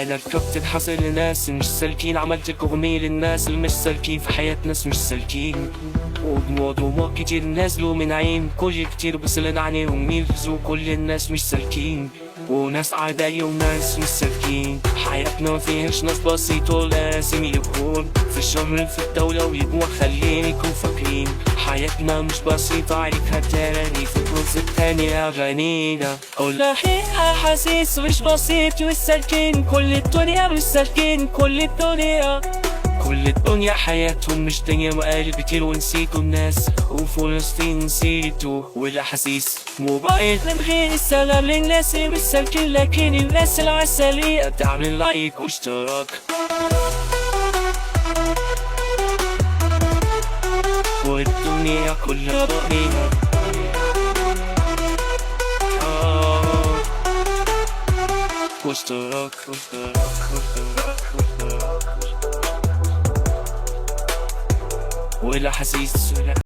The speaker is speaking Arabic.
أنا ركبت الحصر لناس مش سالكين، عملت أغنية للناس اللي مش سالكين في حياة ناس مش سالكين. وموضوع كتير نازلوا من عين كل كتير بسلن عليهم يلفزوا كل الناس مش سالكين، وناس عادية وناس مش سالكين. حياتنا ما فيهاش ناس بسيطة، لازم يكون في الشغل في الدولة ويبقوا خليكم فاكرين حياتنا مش بسيطة عليك تاني في الجزء التاني أغانينا. والحقيقة حاسس مش بسيط والسالكين كل الدنيا مش سالكين كل الدنيا حياتهم مش دنيا وقالب كتير ونسيتوا الناس وفلسطين نسيتوا والأحاسيس. موبايل من غير السلام للناس مش سالكين، لكن الناس العسلية تعمل لايك واشتراك. والدنيا كلها ضئيلة واشتراك والأحاسيس.